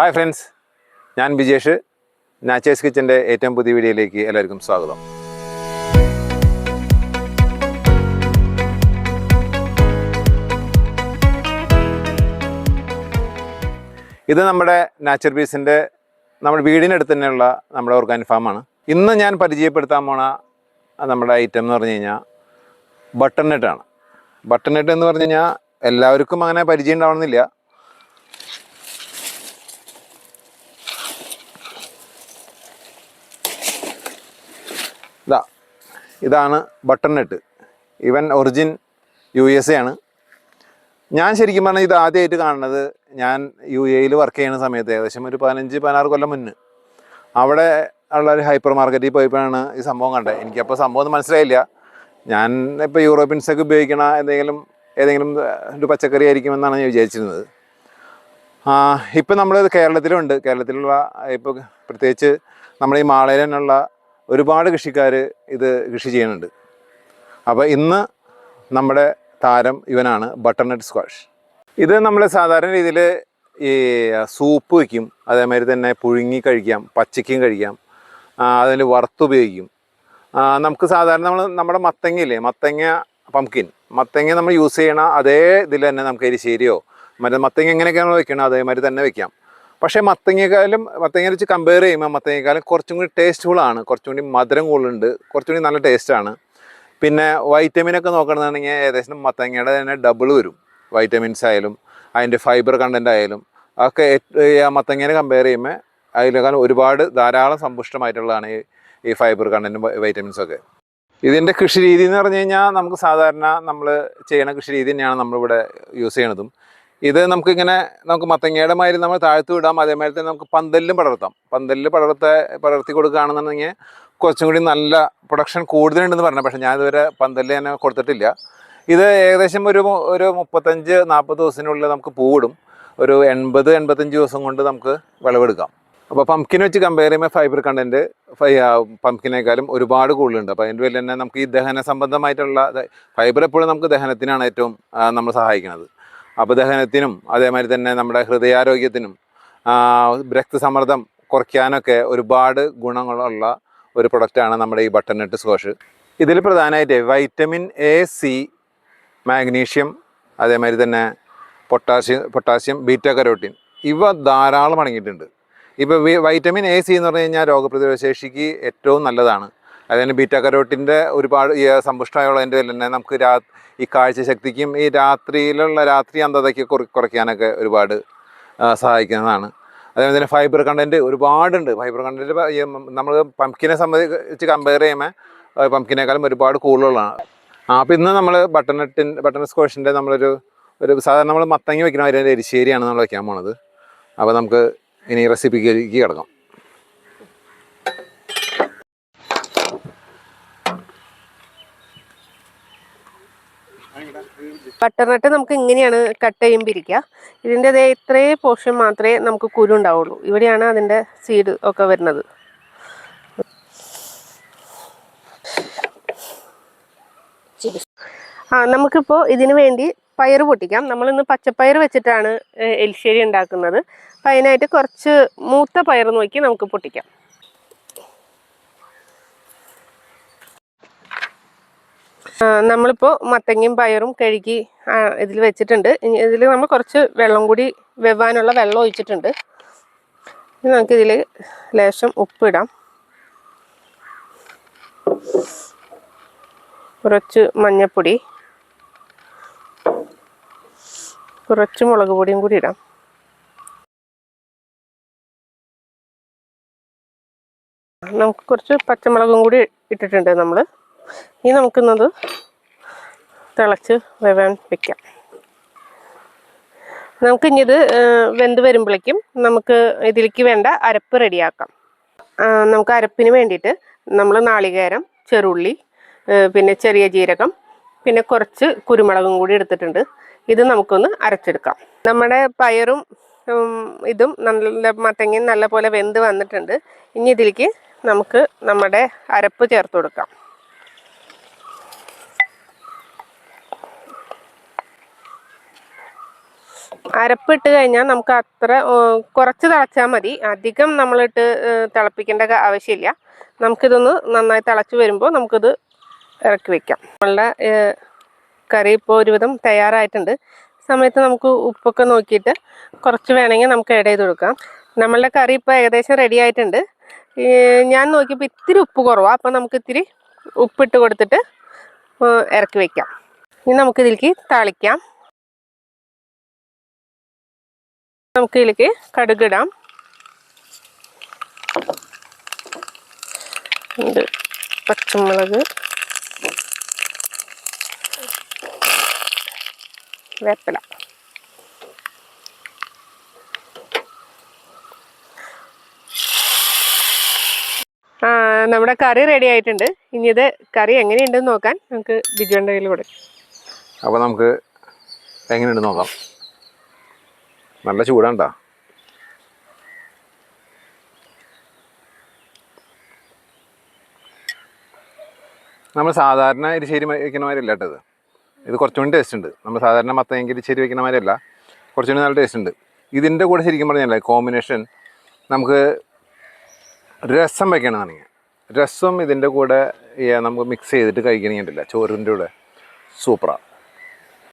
Hi friends, ഞാൻ ബിജേഷ്. നാച്ചേഴ്സ് കിച്ചൻ്റെ ഏറ്റവും പുതിയ വീഡിയോയിലേക്ക് എല്ലാവർക്കും സ്വാഗതം. ഇത് നമ്മുടെ നാച്ചുറൽ പീസിൻ്റെ നമ്മുടെ വീടിനടുത്ത് തന്നെയുള്ള നമ്മുടെ ഓർഗാനിക് ഫാമാണ്. ഇന്ന് ഞാൻ പരിചയപ്പെടുത്താൻ പോണ നമ്മുടെ ഐറ്റം എന്ന് പറഞ്ഞു കഴിഞ്ഞാൽ ബട്ടർനട്ടാണ്. ബട്ടർനട്ട് എന്ന് പറഞ്ഞു കഴിഞ്ഞാൽ എല്ലാവർക്കും അങ്ങനെ പരിചയം ഉണ്ടാവണമെന്നില്ല. ഇതാണ് ബട്ടർനട്ട്. ഇവൻ ഒറിജിൻ USA ആണ്. ഞാൻ ശരിക്കും പറഞ്ഞാൽ ഇത് ആദ്യമായിട്ട് കാണുന്നത് ഞാൻ UAE വർക്ക് ചെയ്യുന്ന സമയത്ത് ഏകദേശം ഒരു 15-16 കൊല്ലം മുന്നേ അവിടെ ഉള്ള ഒരു ഹൈപ്പർ മാർക്കറ്റിൽ പോയപ്പോഴാണ് ഈ സംഭവം കണ്ടത്. എനിക്കപ്പോൾ സംഭവം ഒന്നും മനസ്സിലായില്ല. ഞാൻ ഇപ്പോൾ യൂറോപ്യൻസൊക്കെ ഉപയോഗിക്കണ ഏതെങ്കിലും ഒരു പച്ചക്കറി ആയിരിക്കുമെന്നാണ് ഞാൻ വിചാരിച്ചിരുന്നത്. ഇപ്പം നമ്മൾ കേരളത്തിലുണ്ട്. കേരളത്തിലുള്ള ഇപ്പോൾ പ്രത്യേകിച്ച് നമ്മുടെ ഈ മാളയിൽ തന്നെയുള്ള ഒരുപാട് കൃഷിക്കാർ ഇത് കൃഷി ചെയ്യുന്നുണ്ട്. അപ്പോൾ ഇന്ന് നമ്മുടെ താരം ഇവനാണ് ബട്ടർനട്ട് സ്ക്വാഷ്. ഇത് നമ്മൾ സാധാരണ രീതിയിൽ ഈ സൂപ്പ് വയ്ക്കും, അതേമാതിരി തന്നെ പുഴുങ്ങി കഴിക്കാം, പച്ചയ്ക്കും കഴിക്കാം, അതിൽ വറുത്തുപയോഗിക്കും. നമുക്ക് സാധാരണ നമ്മുടെ മത്തങ്ങയില്ലേ, മത്തങ്ങ നമ്മൾ യൂസ് ചെയ്യണ അതേ ഇതിൽ തന്നെ നമുക്ക് എരിശ്ശേരിയോ മത്തങ്ങ എങ്ങനെയൊക്കെയാണ് വെക്കണം അതേമാതിരി തന്നെ വെക്കാം. പക്ഷേ മത്തങ്ങ വെച്ച് കമ്പയർ ചെയ്യുമ്പോൾ മത്തങ്ങയെക്കാളും കുറച്ചും കൂടി ടേസ്റ്റ്ഫുള്ളാണ്, കുറച്ചും കൂടി മധുരം കൂടുതലുണ്ട്, കുറച്ചും കൂടി നല്ല ടേസ്റ്റാണ്. പിന്നെ വൈറ്റമിനൊക്കെ നോക്കണമെന്നുണ്ടെങ്കിൽ ഏകദേശം മത്തങ്ങയുടെ തന്നെ ഡബിൾ വരും. വൈറ്റമിൻസ് ആയാലും അതിൻ്റെ ഫൈബർ കണ്ടൻ്റ് ആയാലും ഒക്കെ മത്തങ്ങേനെ കമ്പയർ ചെയ്യുമ്പോൾ അതിനേക്കാളും ഒരുപാട് ധാരാളം സമ്പുഷ്ടമായിട്ടുള്ളതാണ് ഈ ഫൈബർ കണ്ടൻറ്റും വൈറ്റമിൻസൊക്കെ. ഇതിൻ്റെ കൃഷി രീതി എന്ന് പറഞ്ഞു കഴിഞ്ഞാൽ നമുക്ക് സാധാരണ നമ്മൾ ചെയ്യണ കൃഷി രീതി തന്നെയാണ് നമ്മളിവിടെ യൂസ് ചെയ്യണതും. ഇത് നമുക്ക് മത്തങ്ങയുടെ മാതിരി നമ്മൾ താഴ്ത്തു വിടാം, അതേമാതിരി തന്നെ നമുക്ക് പന്തലിലും പടർത്തി കൊടുക്കുകയാണെന്നുണ്ടെങ്കിൽ കുറച്ചും കൂടി നല്ല പ്രൊഡക്ഷൻ കൂടുതലുണ്ടെന്ന് പറഞ്ഞു. പക്ഷേ ഞാനിതുവരെ പന്തലിൽ തന്നെ കൊടുത്തിട്ടില്ല. ഇത് ഏകദേശം ഒരു 35-40 ദിവസത്തിനുള്ളിൽ നമുക്ക് പൂവിടും. ഒരു 80-85 ദിവസം കൊണ്ട് നമുക്ക് വിളവെടുക്കാം. അപ്പോൾ പംകിൻ വെച്ച് കമ്പയർ ചെയ്യുമ്പോൾ ഫൈബർ കണ്ടൻറ്റ് പംകിനേക്കാളും ഒരുപാട് കൂടുതലുണ്ട്. അപ്പോൾ അതിൻ്റെ പേരിൽ തന്നെ നമുക്ക് ഈ ദഹന സംബന്ധമായിട്ടുള്ള ഫൈബർ എപ്പോഴും നമുക്ക് ദഹനത്തിനാണ് ഏറ്റവും നമ്മൾ സഹായിക്കുന്നത്. അപ്പോൾ ദഹനത്തിനും അതേമാതിരി തന്നെ നമ്മുടെ ഹൃദയാരോഗ്യത്തിനും രക്തസമ്മർദ്ദം കുറയ്ക്കാനൊക്കെ ഒരുപാട് ഗുണങ്ങളുള്ള ഒരു പ്രൊഡക്റ്റാണ് നമ്മുടെ ഈ ബട്ടർനട്ട് സ്ക്വാഷ്. ഇതിൽ പ്രധാനമായിട്ട് വൈറ്റമിൻ A, C, മാഗ്നീഷ്യം, അതേമാതിരി തന്നെ പൊട്ടാസ്യം, ബീറ്റാ കരോട്ടിൻ ഇവ ധാരാളം അടങ്ങിയിട്ടുണ്ട്. ഇപ്പോൾ വൈറ്റമിൻ A, C എന്ന് പറഞ്ഞു കഴിഞ്ഞാൽ രോഗപ്രതിരോധ ശേഷിക്ക് ഏറ്റവും നല്ലതാണ്. അതുതന്നെ ബീറ്റാ കരോട്ടിൻ്റെ ഒരുപാട് സമ്പുഷ്ടമായുള്ളതിൻ്റെ പേരിൽ തന്നെ നമുക്ക് ഈ കാഴ്ചശക്തിക്കും ഈ രാത്രി അന്ധതയ്ക്ക് കുറയ്ക്കാനൊക്കെ ഒരുപാട് സഹായിക്കുന്നതാണ്. അതേപോലെ തന്നെ ഫൈബർ കണ്ടൻറ്റ് ഒരുപാടുണ്ട്. ഫൈബർ കണ്ടൻറ്റ് നമ്മൾ പംകിനെ സംബന്ധിച്ച് കമ്പയർ ചെയ്യുമ്പോൾ പംകിനേക്കാളും ഒരുപാട് കൂടുതലുള്ളതാണ്. അപ്പോൾ ഇന്ന് നമ്മൾ ബട്ടർനട്ട് സ്ക്വാഷിൻ്റെ നമ്മളൊരു സാധാരണ നമ്മൾ മത്തങ്ങ വയ്ക്കുന്ന അതിൻ്റെ എരിശ്ശേരിയാണ് നമ്മൾ വയ്ക്കാൻ പോണത്. അപ്പോൾ നമുക്ക് ഇനി റെസിപ്പിക്ക് കിടക്കാം. ബട്ടർനട്ട് നമുക്ക് ഇങ്ങനെയാണ് കട്ട് ചെയ്യുമ്പോൾ ഇരിക്കുക. ഇതിൻ്റെ ഇത്രയും പോർഷൻ മാത്രമേ നമുക്ക് കുരു ഉണ്ടാവുള്ളൂ. ഇവിടെയാണ് അതിൻ്റെ സീഡ് ഒക്കെ വരുന്നത്. നമുക്കിപ്പോൾ ഇതിനു വേണ്ടി പയർ പൊട്ടിക്കാം. നമ്മളിന്ന് പച്ചപ്പയർ വെച്ചിട്ടാണ് എലിശ്ശേരി ഉണ്ടാക്കുന്നത്. അപ്പം അതിനായിട്ട് കുറച്ച് മൂത്ത പയർ നോക്കി നമുക്ക് പൊട്ടിക്കാം. നമ്മളിപ്പോൾ മത്തങ്ങയും പയറും കഴുകി ഇതിൽ വെച്ചിട്ടുണ്ട്. ഇതിൽ നമ്മൾ കുറച്ച് വെള്ളം കൂടി വെവാനുള്ള വെള്ളം ഒഴിച്ചിട്ടുണ്ട്. നമുക്കിതിൽ ലേശം ഉപ്പിടാം, കുറച്ച് മഞ്ഞൾപ്പൊടി, കുറച്ച് മുളക് പൊടിയും കൂടി ഇടാം. നമുക്ക് കുറച്ച് പച്ചമുളകും കൂടി ഇട്ടിട്ടുണ്ട് നമ്മൾ. ഇനി നമുക്കിന്നത് തിളച്ച് വേവാൻ വെക്കാം. നമുക്കിത് വെന്ത് വരുമ്പോഴേക്കും നമുക്ക് ഇതിലേക്ക് വേണ്ട അരപ്പ് റെഡിയാക്കാം. നമുക്ക് അരപ്പിന് വേണ്ടിയിട്ട് നമ്മൾ നാളികേരം, ചെറുള്ളി, പിന്നെ ചെറിയ ജീരകം, പിന്നെ കുറച്ച് കുരുമുളകും കൂടി എടുത്തിട്ടുണ്ട്. ഇത് നമുക്കൊന്ന് അരച്ചെടുക്കാം. നമ്മുടെ പയറും ഇതും മത്തങ്ങയും നല്ല പോലെ വെന്ത് വന്നിട്ടുണ്ട്. ഇനി ഇതിലേക്ക് നമുക്ക് നമ്മുടെ അരപ്പ് ചേർത്ത് കൊടുക്കാം. അരപ്പിട്ട് കഴിഞ്ഞാൽ നമുക്ക് അത്ര കുറച്ച് തിളച്ചാൽ മതി. അധികം നമ്മളിട്ട് തിളപ്പിക്കേണ്ട ആവശ്യമില്ല. നമുക്കിതൊന്ന് നന്നായി തിളച്ച് വരുമ്പോൾ നമുക്കിത് ഇറക്കി വയ്ക്കാം. നമ്മളുടെ കറി ഇപ്പോൾ ഒരുവിധം തയ്യാറായിട്ടുണ്ട്. സമയത്ത് നമുക്ക് ഉപ്പൊക്കെ നോക്കിയിട്ട് കുറച്ച് വേണമെങ്കിൽ നമുക്ക് ആഡ് ചെയ്ത് കൊടുക്കാം. നമ്മളുടെ കറി ഇപ്പോൾ ഏകദേശം റെഡി ആയിട്ടുണ്ട്. ഞാൻ നോക്കിയപ്പോൾ ഇത്തിരി ഉപ്പ് കുറവാണ്. അപ്പോൾ നമുക്ക് ഇത്തിരി ഉപ്പിട്ട് കൊടുത്തിട്ട് ഇറക്കി വയ്ക്കാം. ഇനി നമുക്കിതിലേക്ക് താളിക്കാം. നമുക്ക് ഇതിലേക്ക് കടുകിടാം. പച്ചമുളക്, വേപ്പില. നമ്മുടെ കറി റെഡി ആയിട്ടുണ്ട്. ഇനി ഇത് കറി എങ്ങനെയുണ്ടെന്ന് നോക്കാൻ നമുക്ക് ബിജുവിൻ്റെ കയ്യിൽ കൊടുക്കാം. അപ്പോൾ നമുക്ക് എങ്ങനെയുണ്ട് നോക്കാം. നല്ല ചൂടാണ്ടാ. നമ്മൾ സാധാരണ എരിശ്ശേരി വയ്ക്കുന്ന മാതിരിയല്ല കേട്ടത്. ഇത് കുറച്ചുകൂടി ടേസ്റ്റ് ഉണ്ട്. നമ്മൾ സാധാരണ മത്തങ്ങ എരിശ്ശേരി വയ്ക്കുന്ന മാതിരിയല്ല, കുറച്ചുകൂടി നല്ല ടേസ്റ്റ് ഉണ്ട്. ഇതിൻ്റെ കൂടെ ശരിക്കും പറഞ്ഞാൽ കോമ്പിനേഷൻ നമുക്ക് രസം വയ്ക്കണമെന്നാണെങ്കിൽ രസം ഇതിൻ്റെ കൂടെ നമുക്ക് മിക്സ് ചെയ്തിട്ട് കഴിക്കണമെങ്കില്ല ചോറിൻ്റെ കൂടെ സൂപ്പറാണ്.